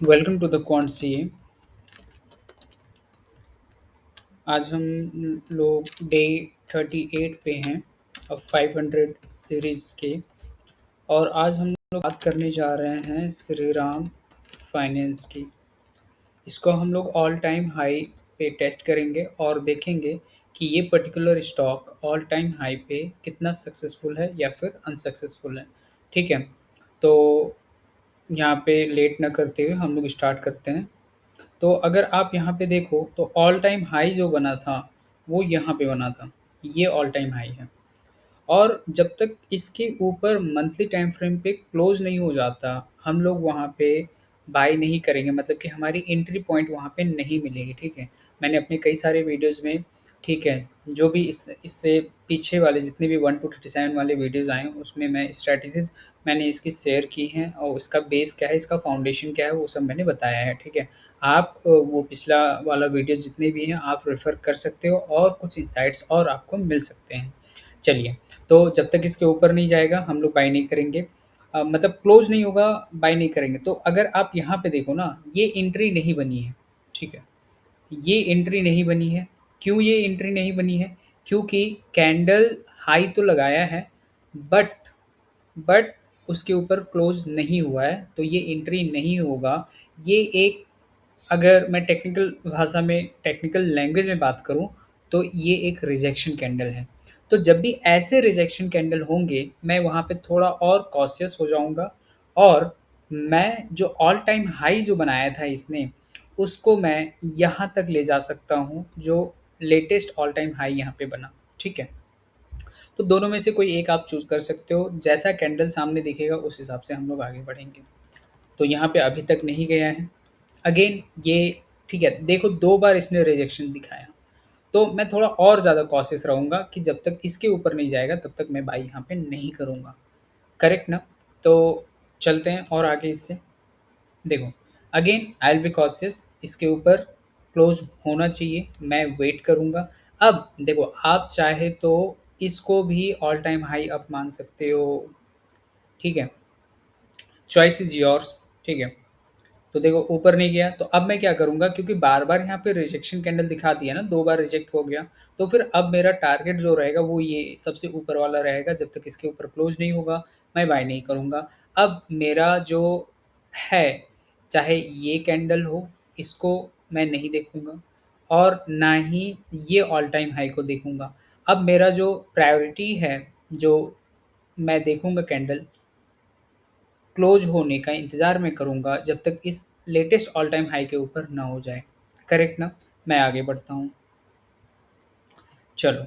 Welcome to the quant CA. आज हम लोग डे 38 पे हैं अब 500 सीरीज़ के। और आज हम लोग बात करने जा रहे हैं श्री राम फाइनेंस की। इसको हम लोग ऑल टाइम हाई पे टेस्ट करेंगे और देखेंगे कि ये particular stock all time high पे कितना सक्सेसफुल है या फिर अनसक्सेसफुल है। ठीक है, तो यहाँ पे लेट ना करते हुए हम लोग स्टार्ट करते हैं। तो अगर आप यहाँ पे देखो तो ऑल टाइम हाई जो बना था वो यहाँ पे बना था। ये ऑल टाइम हाई है। और जब तक इसके ऊपर मंथली टाइम फ्रेम पे क्लोज नहीं हो जाता, हम लोग वहाँ पे बाय नहीं करेंगे, मतलब कि हमारी एंट्री पॉइंट वहाँ पे नहीं मिलेगी। ठीक है, मैंने अपने कई सारे वीडियोस में, ठीक है, जो भी इससे पीछे वाले जितने भी 1 to 37 वाले वीडियोस आए हैं उसमें मैं स्ट्रैटेजीज मैंने इसकी शेयर की हैं और इसका बेस क्या है, इसका फाउंडेशन क्या है, वो सब मैंने बताया है। ठीक है, आप वो पिछला वाला वीडियो जितने भी हैं आप रेफ़र कर सकते हो और कुछ इंसाइट्स और आपको मिल सकते हैं। चलिए, तो जब तक इसके ऊपर नहीं जाएगा हम लोग बाय नहीं करेंगे। मतलब क्लोज नहीं होगा, बाय नहीं करेंगे। तो अगर आप यहाँ पे देखो ना, ये एंट्री नहीं बनी है। ठीक है, ये एंट्री नहीं बनी है। क्यों ये एंट्री नहीं बनी है? क्योंकि कैंडल हाई तो लगाया है, बट बट उसके ऊपर क्लोज नहीं हुआ है, तो ये एंट्री नहीं होगा। ये एक, अगर मैं टेक्निकल भाषा में, टेक्निकल लैंग्वेज में बात करूँ, तो ये एक रिजेक्शन कैंडल है। तो जब भी ऐसे रिजेक्शन कैंडल होंगे, मैं वहाँ पे थोड़ा और कॉशियस हो जाऊँगा और मैं जो ऑल टाइम हाई जो बनाया था इसने, उसको मैं यहाँ तक ले जा सकता हूँ, जो लेटेस्ट ऑल टाइम हाई यहाँ पे बना। ठीक है? तो दोनों में से कोई एक आप चूज़ कर सकते हो, जैसा कैंडल सामने दिखेगा उस हिसाब से हम लोग आगे बढ़ेंगे। तो यहाँ पे अभी तक नहीं गया है। अगेन ये, ठीक है, देखो 2 बार इसने रिजेक्शन दिखाया, तो मैं थोड़ा और ज़्यादा कॉशियस रहूँगा कि जब तक इसके ऊपर नहीं जाएगा तब तक मैं बाय यहाँ पे नहीं करूँगा। करेक्ट ना? तो चलते हैं और आगे इससे। देखो, again I will be cautious, इसके ऊपर क्लोज़ होना चाहिए, मैं वेट करूँगा। अब देखो, आप चाहे तो इसको भी ऑल टाइम हाई अप मान सकते हो। ठीक है? Choice is yours. ठीक है? तो देखो ऊपर नहीं गया, तो अब मैं क्या करूँगा, क्योंकि बार-बार यहाँ पे रिजेक्शन कैंडल दिखा दिया ना, 2 बार रिजेक्ट हो गया, तो फिर अब मेरा टारगेट जो रहेगा वो ये सबसे ऊपर वाला रहेगा। जब तक इसके ऊपर क्लोज़ नहीं होगा, मैं बाय नहीं करूँगा। अब मेरा जो है, चाहे ये कैंडल हो, इसको मैं नहीं देखूँगा और ना ही ये ऑल टाइम हाई को देखूँगा। अब मेरा जो प्रायोरिटी है, जो मैं देखूँगा कैंडल क्लोज होने का इंतज़ार मैं करूँगा जब तक इस लेटेस्ट ऑल टाइम हाई के ऊपर ना हो जाए। करेक्ट ना? मैं आगे बढ़ता हूँ। चलो,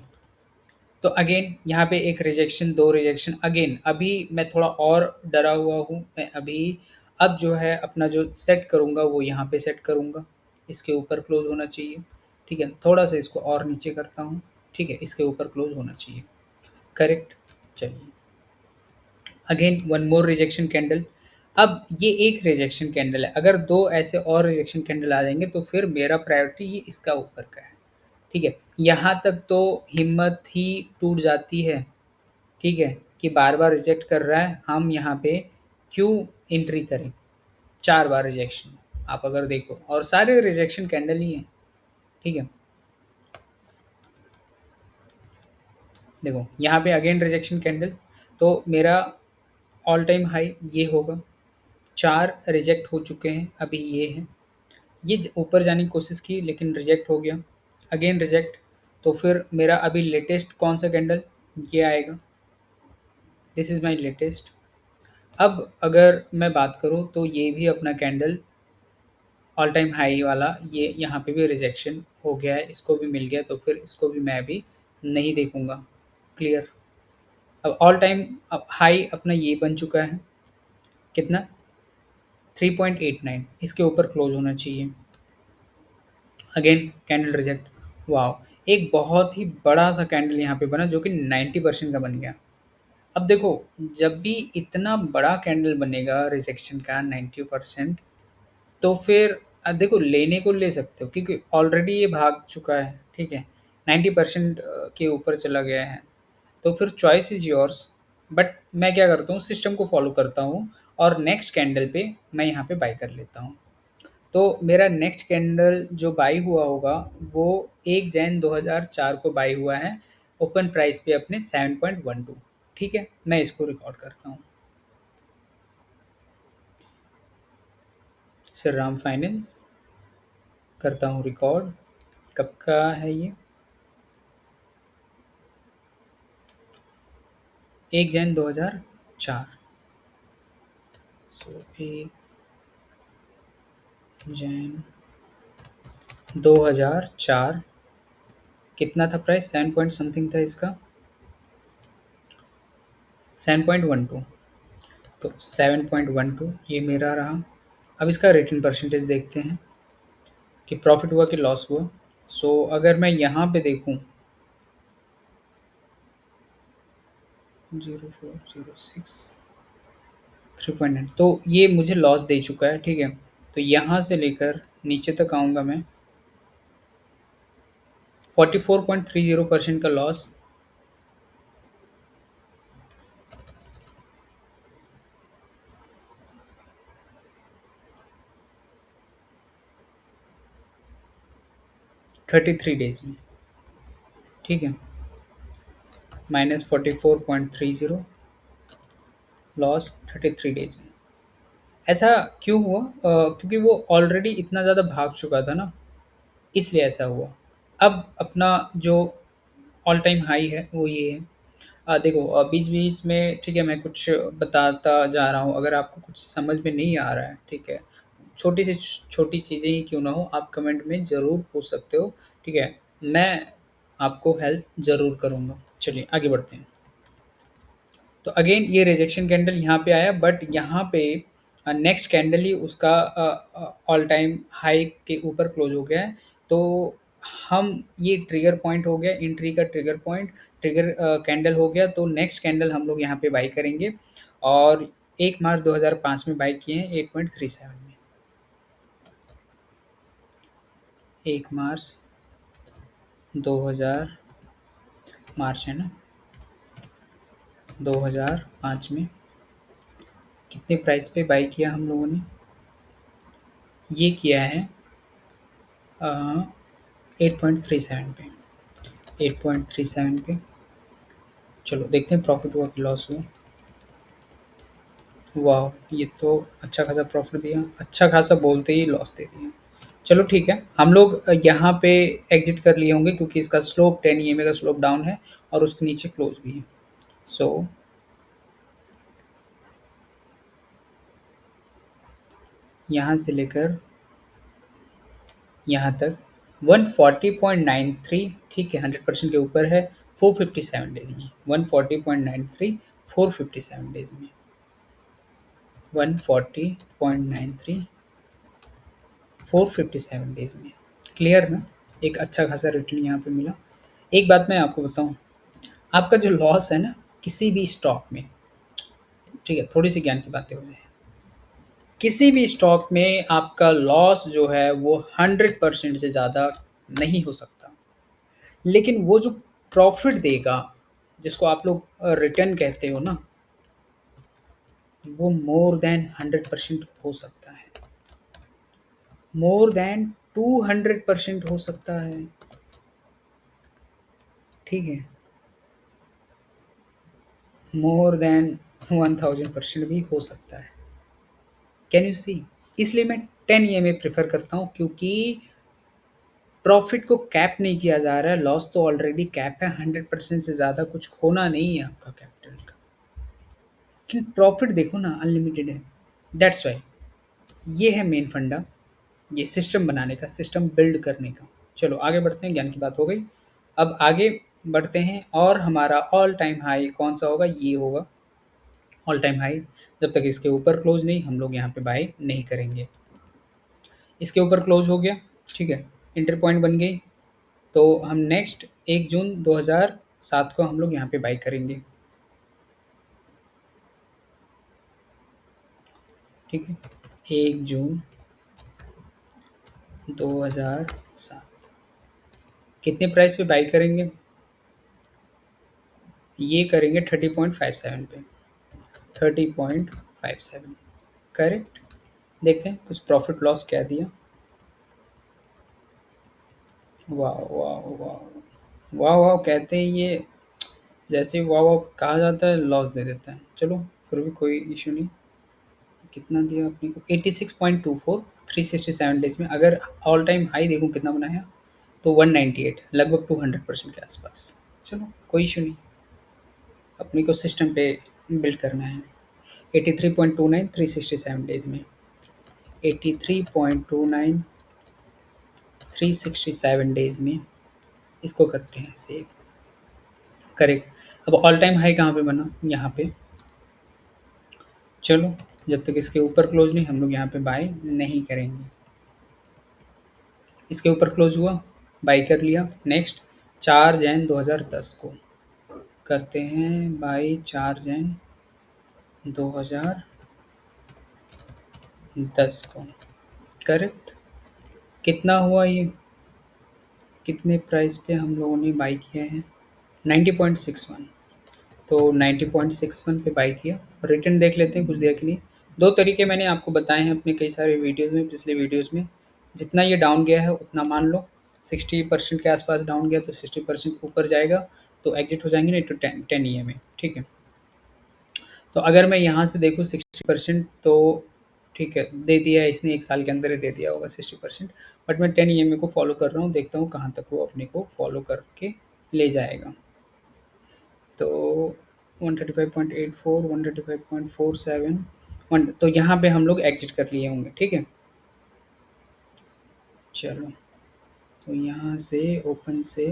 तो अगेन यहाँ पे एक रिजेक्शन, 2 रिजेक्शन, अगेन अभी मैं थोड़ा और डरा हुआ हूँ। मैं अभी अब जो है अपना जो सेट करूँगा वो यहाँ पे सेट करूँगा। इसके ऊपर क्लोज़ होना चाहिए। ठीक है? थोड़ा-सा इसको और नीचे करता हूँ। ठीक है? इसके ऊपर क्लोज़ होना चाहिए। करेक्ट? चलिए। Again one more rejection candle. अब ये एक रिजेक्शन कैंडल है, अगर 2 ऐसे और रिजेक्शन कैंडल आ जाएँगे तो फिर मेरा प्रायोरिटी ये इसका ऊपर का है। ठीक है? यहाँ तक तो हिम्मत ही टूट जाती है, ठीक है? कि बार-बार रिजेक्ट कर रहा है, हम यहाँ पे क्यों एंट्री करें? 4 बार रिजेक्शन, आप अगर देखो, और सारे रिजेक्शन कैंडल ही हैं। ठीक है? देखो यहाँ पे अगेन रिजेक्शन कैंडल, तो मेरा ऑल टाइम हाई ये होगा। 4 रिजेक्ट हो चुके हैं, अभी ये है। ये ऊपर जाने की कोशिश की लेकिन रिजेक्ट हो गया। अगेन रिजेक्ट, तो फिर मेरा अभी लेटेस्ट कौन सा कैंडल, ये आएगा। This is my latest. अब अगर मैं बात करूँ तो ये भी अपना कैंडल ऑल टाइम हाई वाला, ये यहाँ पे भी रिजेक्शन हो गया है, इसको भी मिल गया, तो फिर इसको भी मैं अभी नहीं देखूँगा। क्लियर? अब ऑल टाइम अब हाई अपना ये बन चुका है, कितना, 3.89, इसके ऊपर क्लोज होना चाहिए। Again candle reject. वाओ! एक बहुत ही बड़ा-सा कैंडल यहाँ पे बना जो कि 90% का बन गया। अब देखो, जब भी इतना बड़ा कैंडल बनेगा रिजेक्शन का 90%, तो फिर देखो लेने को ले सकते हो क्योंकि ऑलरेडी ये भाग चुका है, ठीक है? 90% के ऊपर चला गया है। तो फिर चॉइस इज़ योर्स, बट मैं क्या करता हूँ, सिस्टम को फ़ॉलो करता हूँ और नेक्स्ट कैंडल पे मैं यहाँ पे बाय कर लेता हूँ। तो मेरा नेक्स्ट कैंडल जो बाई हुआ होगा वो 1 जैन 2004 को बाई हुआ है ओपन प्राइस पे अपने 7.12। ठीक है, मैं इसको रिकॉर्ड करता हूँ। श्रीराम फाइनेंस करता हूँ रिकॉर्ड। कब का है ये? 1 जैन 2004। सो 1 जैन 2004। कितना था प्राइस? 7 पॉइंट समथिंग था इसका, 7.12। तो 7.12 ये मेरा रहा। अब इसका रिटर्न परसेंटेज देखते हैं कि प्रॉफिट हुआ कि लॉस हुआ। अगर मैं यहाँ पे देखूँ 0406 3.9, तो ये मुझे लॉस दे चुका है। ठीक है, तो यहाँ से लेकर नीचे तक आऊँगा मैं, 44.30% का लॉस। 33 डेज में। ठीक है, -44.30 लॉस 33 डेज में। ऐसा क्यों हुआ? क्योंकि वो ऑलरेडी इतना ज़्यादा भाग चुका था ना, इसलिए ऐसा हुआ। अब अपना जो ऑल टाइम हाई है वो ये है। देखो, बीच-बीच में ठीक है मैं कुछ बताता जा रहा हूँ, अगर आपको कुछ समझ में नहीं आ रहा है, ठीक है, छोटी से छोटी चीज़ें ही क्यों ना हो, आप कमेंट में ज़रूर पूछ सकते हो, ठीक है? मैं आपको हेल्प ज़रूर करूँगा। चलिए आगे बढ़ते हैं। तो अगेन ये रिजेक्शन कैंडल यहाँ पे आया, बट यहाँ पे नेक्स्ट कैंडल ही उसका ऑल टाइम हाई के ऊपर क्लोज हो गया है। तो हम ये ट्रिगर पॉइंट हो गया, एंट्री का ट्रिगर पॉइंट, ट्रिगर कैंडल हो गया। तो नेक्स्ट कैंडल हम लोग यहाँ पे बाई करेंगे, और 1 मार्च 2005 में बाई किए हैं 8.37 में। 1 मार्च 2000, मार्च है ना, 2005 में कितने प्राइस पे बाई किया हम लोगों ने? ये किया है 8.37 पे। 8.37 पे। चलो देखते हैं प्रॉफिट हुआ कि लॉस हुआ। वाह, ये तो अच्छा खासा प्रॉफिट दिया, अच्छा खासा बोलते ही लॉस दे दिया। चलो ठीक है, हम लोग यहाँ पे एग्जिट कर लिए होंगे क्योंकि इसका स्लोप 10 ईएमए का स्लोप डाउन है और उसके नीचे क्लोज भी है। सो यहाँ से लेकर यहाँ तक 140.93, ठीक है, 100% के ऊपर है 457 डेज में। 140.93 457 डेज में। 140.93 457 डेज में। क्लियर ना? एक अच्छा खासा रिटर्न यहाँ पे मिला। एक बात मैं आपको बताऊँ, आपका जो लॉस है ना किसी भी स्टॉक में, ठीक है, थोड़ी सी ज्ञान की बातें हो जाए, किसी भी स्टॉक में आपका लॉस जो है वो 100% से ज़्यादा नहीं हो सकता, लेकिन वो जो प्रॉफिट देगा, जिसको आप लोग रिटर्न कहते हो ना, वो मोर देन 100% हो सकता है, मोर देन 200% हो सकता है। ठीक है, मोर देन 1000% भी हो सकता है। Can you see? इसलिए मैं 10 ईएमए प्रेफर करता हूँ, क्योंकि प्रॉफिट को कैप नहीं किया जा रहा है, लॉस तो ऑलरेडी कैप है, 100% से ज़्यादा कुछ खोना नहीं है आपका कैपिटल का। लेकिन प्रॉफिट देखो ना, अनलिमिटेड है। दैट्स वाई ये है मेन फंडा, ये सिस्टम बनाने का, सिस्टम बिल्ड करने का। चलो आगे बढ़ते हैं, ज्ञान की बात हो गई। अब आगे बढ़ते हैं, और हमारा ऑल टाइम हाई कौन सा होगा? ये होगा ऑल टाइम हाई। जब तक इसके ऊपर क्लोज नहीं, हम लोग यहाँ पे बाय नहीं करेंगे। इसके ऊपर क्लोज हो गया, ठीक है, इंटर पॉइंट बन गई। तो हम नेक्स्ट 1 जून 2007 को हम लोग यहाँ पे बाई करेंगे। ठीक है, 1 जून 2007 कितने प्राइस पे बाई करेंगे? ये करेंगे 30.57 पे। 30.57 करेक्ट। देखते हैं कुछ प्रॉफिट लॉस क्या दिया। वाह वाह वाह वाह वाह कहते हैं ये, जैसे वाह वाह कहा जाता है लॉस दे देता है। चलो, फिर भी कोई इशू नहीं। कितना दिया आपने को? 86.24, 367 डेज में। अगर ऑल टाइम हाई देखूं कितना बनाया, तो 198, लगभग 200% के आसपास। चलो, कोई इशू नहीं। अपने को सिस्टम पे बिल्ड करना है। 83.29, 367 डेज में। 83.29, 367 डेज में। इसको करते हैं सेव। करेक्ट। अब ऑल टाइम हाई कहाँ पे बना? यहाँ पे। चलो, जब तक इसके ऊपर क्लोज नहीं, हम लोग यहाँ पे बाय नहीं करेंगे। इसके ऊपर क्लोज हुआ, बाय कर लिया। नेक्स्ट, 4 जैन 2010 को करते हैं बाय। 4 जैन 2010 को। करेक्ट। कितना हुआ ये? कितने प्राइस पे हम लोगों ने बाई किया है? 90.61। तो 90.61 पे बाई किया। रिटर्न देख लेते हैं कुछ दिया कि नहीं। दो तरीके मैंने आपको बताए हैं अपने कई सारे वीडियोज़ में, पिछले वीडियोज़ में। जितना ये डाउन गया है उतना मान लो। 60% के आसपास डाउन गया तो 60% ऊपर जाएगा तो एग्जिट हो जाएंगे, नहीं तो 10 EMA। ठीक है। तो अगर मैं यहाँ से देखूँ 60%, तो ठीक है, दे दिया है इसने, 1 साल के अंदर ही दे दिया होगा 60%। बट मैं 10 EMA को फॉलो कर रहा हूँ, देखता हूँ कहाँ तक वो अपने को फॉलो करके ले जाएगा। तो 135.84, 135.47, वन, तो यहाँ पे हम लोग एग्जिट कर लिए होंगे। ठीक है। चलो, तो यहाँ से ओपन से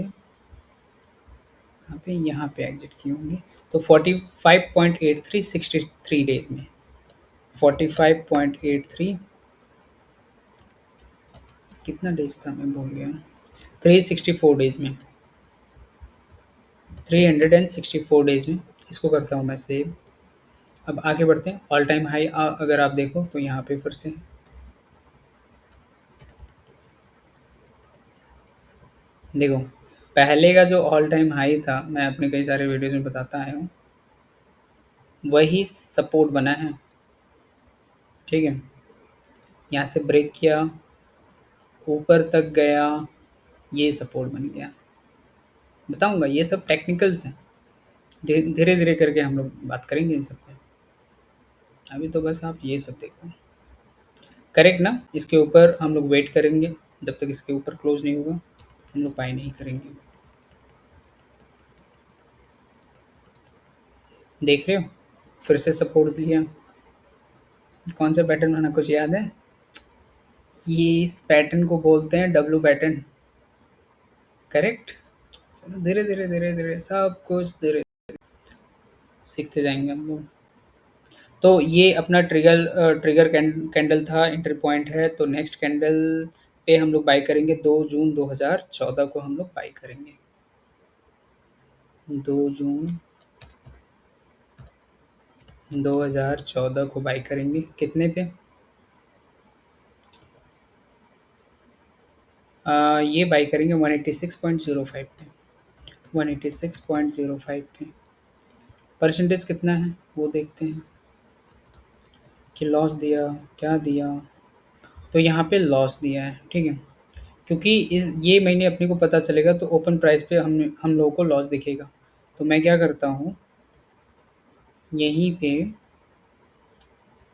यहाँ पे एग्जिट किए होंगे। तो 45.83, 63 डेज में। 45.83, कितना डेज था मैं भूल गया। 364 डेज में। 364 डेज में। इसको करता हूँ मैं सेव। अब आगे बढ़ते हैं। ऑल टाइम हाई अगर आप देखो तो यहाँ पे फिर से देखो, पहले का जो ऑल टाइम हाई था, मैं अपने कई सारे वीडियोज़ में बताता आया हूँ, वही सपोर्ट बना है। ठीक है। यहाँ से ब्रेक किया, ऊपर तक गया, ये सपोर्ट बन गया। बताऊँगा, ये सब टेक्निकल्स हैं। धीरे धीरे करके हम लोग बात करेंगे इन सब पे। अभी तो बस आप ये सब देखो। करेक्ट ना? इसके ऊपर हम लोग वेट करेंगे, जब तक इसके ऊपर क्लोज नहीं होगा हम लोग बाय नहीं करेंगे। देख रहे हो, फिर से सपोर्ट दिया। कौन सा पैटर्न बना, कुछ याद है? ये इस पैटर्न को बोलते हैं डब्लू पैटर्न। करेक्ट। चलो, धीरे धीरे धीरे धीरे सब कुछ धीरे सीखते जाएंगे हम लोग। तो ये अपना ट्रिगर कैंडल था, एंट्री पॉइंट है। तो नेक्स्ट कैंडल पे हम लोग बाई करेंगे। 2 जून 2014 को हम लोग बाई करेंगे। 2 जून 2014 को बाई करेंगे। कितने पे? ये बाई करेंगे 186.05 पे। 186.05 पे। परसेंटेज कितना है वो देखते हैं कि लॉस दिया, क्या दिया। तो यहाँ पे लॉस दिया है। ठीक है। क्योंकि ये महीने अपने को पता चलेगा तो ओपन प्राइस पे हम लोगों को लॉस दिखेगा। तो मैं क्या करता हूँ, यहीं पे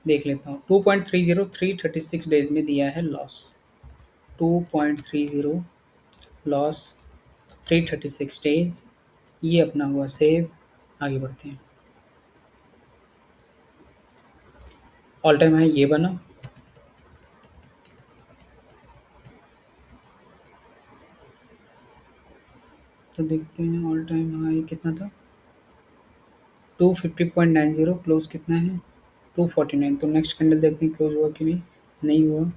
देख लेता हूँ। 2.30, 336 डेज में दिया है लॉस। 2.30 loss, 336 days. ये अपना हुआ सेव। आगे बढ़ते हैं। ऑल टाइम हाई ये बना। तो देखते हैं ऑल टाइम हाई कितना था। 250.90, क्लोज कितना है? 249। तो नेक्स्ट कैंडल देखते हैं क्लोज हुआ कि नहीं। नहीं हुआ।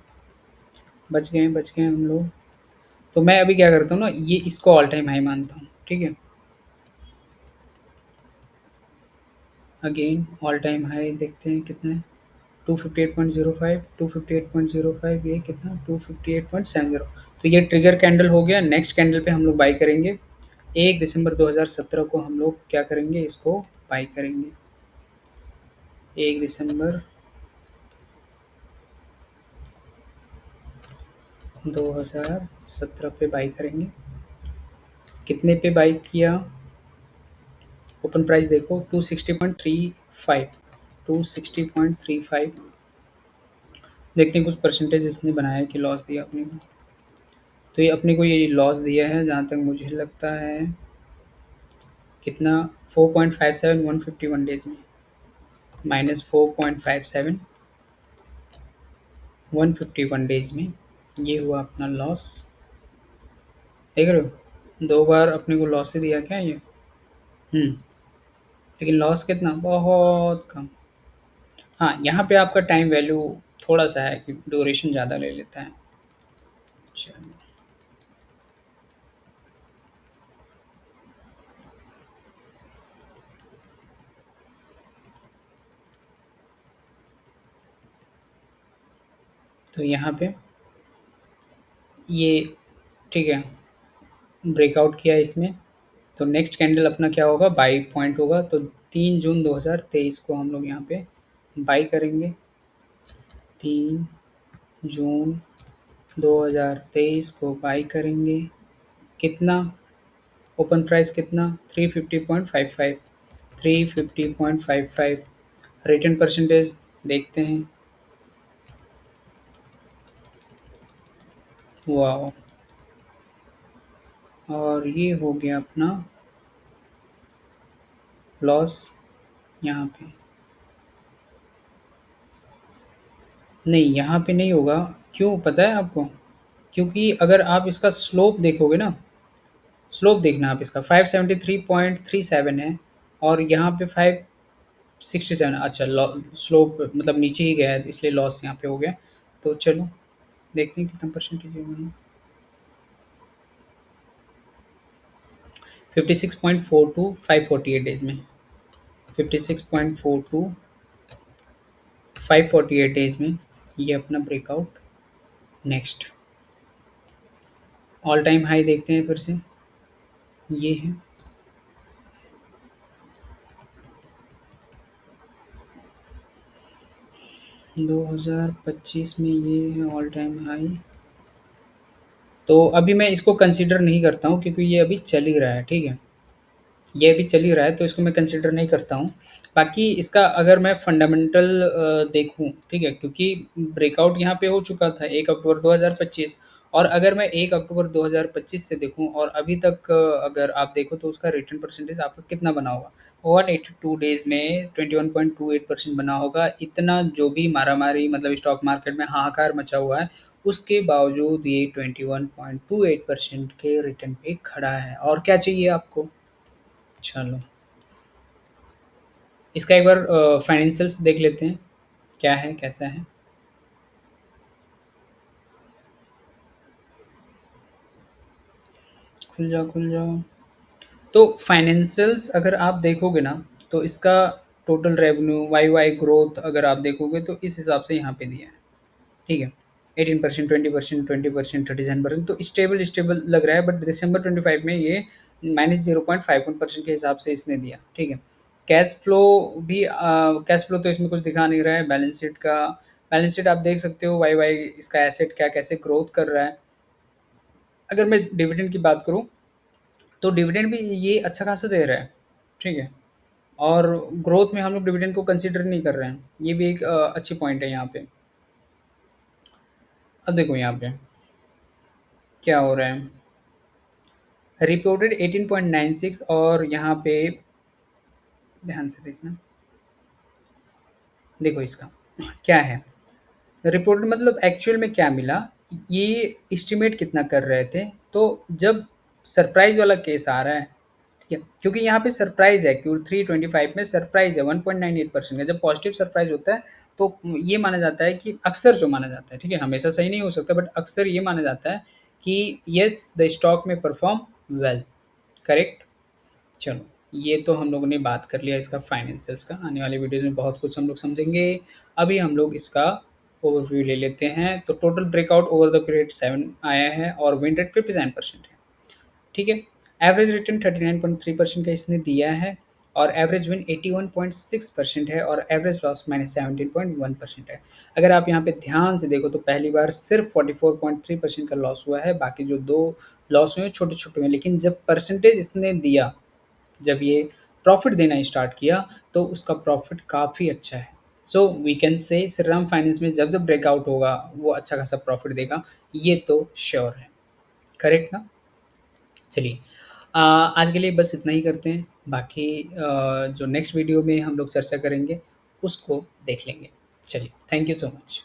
बच गए हम लोग। तो मैं अभी क्या करता हूँ ना, ये इसको ऑल टाइम हाई मानता हूँ। ठीक है। अगेन ऑल टाइम हाई देखते हैं कितना है। 258.05, 258.05, ये कितना? 258.70। तो ये ट्रिगर कैंडल हो गया। नेक्स्ट कैंडल पे हम लोग बाई करेंगे। 1 दिसंबर 2017 को हम लोग क्या करेंगे, इसको बाई करेंगे। 1 दिसंबर 2017 पे बाई करेंगे। कितने पे बाई किया? ओपन प्राइस देखो 260.35, 260.35। देखते हैं कुछ परसेंटेज इसने बनाया कि लॉस दिया अपने को। तो ये अपने को ये लॉस दिया है जहाँ तक मुझे लगता है। कितना? 4.57 151 डेज में, -4.57 151 डेज में ये हुआ अपना लॉस। देख रहे हो, 2 बार अपने को लॉस ही दिया क्या ये। लेकिन लॉस कितना, बहुत कम। हाँ, यहाँ पे आपका टाइम वैल्यू थोड़ा सा है कि ड्यूरेशन ज़्यादा ले लेता है। चलो, तो यहाँ पे ये ठीक है, ब्रेकआउट किया इसमें। तो नेक्स्ट कैंडल अपना क्या होगा, बाई पॉइंट होगा। तो 3 जून 2023 को हम लोग यहाँ पे बाई करेंगे। 3 जून 2023 को बाई करेंगे। कितना? ओपन प्राइस कितना? 350.55, 350.55। रिटर्न परसेंटेज देखते हैं। वाह, और ये हो गया अपना लॉस यहाँ पे। नहीं, यहाँ पे नहीं होगा। क्यों पता है आपको? क्योंकि अगर आप इसका स्लोप देखोगे ना, स्लोप देखना आप इसका 573.37 है और यहाँ पे 567। अच्छा, स्लोप मतलब नीचे ही गया है इसलिए लॉस यहाँ पे हो गया। तो चलो देखते हैं कितना परसेंटेज है। 56.42 548 डेज में, 56.42 548 डेज में ये अपना breakout. Next all time high देखते हैं फिर से, ये है 2025 में, ये है ऑल टाइम हाई। तो अभी मैं इसको कंसीडर नहीं करता हूँ क्योंकि ये अभी चल ही रहा है, ठीक है। ये अभी चल ही रहा है तो इसको मैं कंसीडर नहीं करता हूँ। बाकी इसका अगर मैं फंडामेंटल देखूँ, ठीक है, क्योंकि ब्रेकआउट यहाँ पे हो चुका था 1 अक्टूबर 2025। और अगर मैं 1 अक्टूबर 2025 से देखूँ और अभी तक अगर आप देखो तो उसका रिटर्न परसेंटेज आपका कितना बना होगा, 182 डेज़ में 21.28% बना होगा। इतना जो भी मारामारी मतलब स्टॉक मार्केट में हाहाकार मचा हुआ है, उसके बावजूद ये 21.28% के रिटर्न पे खड़ा है। और क्या चाहिए आपको? चलो, इसका एक बार फाइनेंशियल्स देख लेते हैं, क्या है, कैसा है। खुल जाओ, खुल जाओ। तो फाइनेंशियल्स अगर आप देखोगे ना, तो इसका टोटल रेवेन्यू, वाई ग्रोथ अगर आप देखोगे तो इस हिसाब से यहाँ पे दिया है, ठीक है। 18%, 20%, 20%, 37%, तो स्टेबल स्टेबल लग रहा है। बट दिसंबर 25 में ये -0.51% के हिसाब से इसने दिया, ठीक है। कैश फ्लो भी कैश फ्लो तो इसमें कुछ दिखा नहीं रहा है। बैलेंस शीट का, बैलेंस शीट आप देख सकते हो, वाई इसका एसेट क्या कैसे ग्रोथ कर रहा है। अगर मैं डिविडेंड की बात करूँ तो डिविडेंड भी ये अच्छा खासा दे रहा है, ठीक है। और ग्रोथ में हम लोग डिविडेंड को कंसीडर नहीं कर रहे हैं, ये भी एक अच्छी पॉइंट है यहाँ पे। अब देखो यहाँ पे क्या हो रहा है, रिपोर्टेड 18.96। और यहाँ पे ध्यान से देखना, देखो इसका क्या है, रिपोर्टेड मतलब एक्चुअल में क्या मिला, ये एस्टिमेट कितना कर रहे थे। तो जब सरप्राइज वाला केस आ रहा है, ठीक है, क्योंकि यहाँ पे सरप्राइज है, क्यों 325 में सरप्राइज है 1.98% का। जब पॉजिटिव सरप्राइज होता है तो ये माना जाता है कि अक्सर जो माना जाता है, ठीक है, हमेशा सही नहीं हो सकता, बट अक्सर ये माना जाता है कि यस द स्टॉक में परफॉर्म वेल, करेक्ट। चलो, ये तो हम लोगों ने बात कर लिया इसका फाइनेंशियल्स का। आने वाले वीडियोज़ में बहुत कुछ हम लोग समझेंगे। अभी हम लोग इसका ओवरव्यू ले लेते हैं। तो total breakout over the period 7 आया है और विन रेट 57% है, ठीक है। एवरेज रिटर्न 39.3% का इसने दिया है। और एवरेज विन 81.6% है और एवरेज लॉस -17.1% है। अगर आप यहाँ पे ध्यान से देखो तो पहली बार सिर्फ 44.3% का लॉस हुआ है, बाकी जो 2 लॉस हुए हैं छोटे-छोटे हुए हैं, लेकिन जब परसेंटेज इसने दिया, जब ये प्रॉफ़िट देना स्टार्ट किया, तो उसका प्रॉफ़िट काफ़ी अच्छा है। So we can say Shriram finance में जब-जब ब्रेकआउट होगा, वो अच्छा खासा प्रॉफ़िट देगा, ये तो श्योर है। करेक्ट ना? चलिए आज के लिए बस इतना ही करते हैं। बाकी जो नेक्स्ट वीडियो में हम लोग चर्चा करेंगे, उसको देख लेंगे। चलिए, थैंक यू सो मच।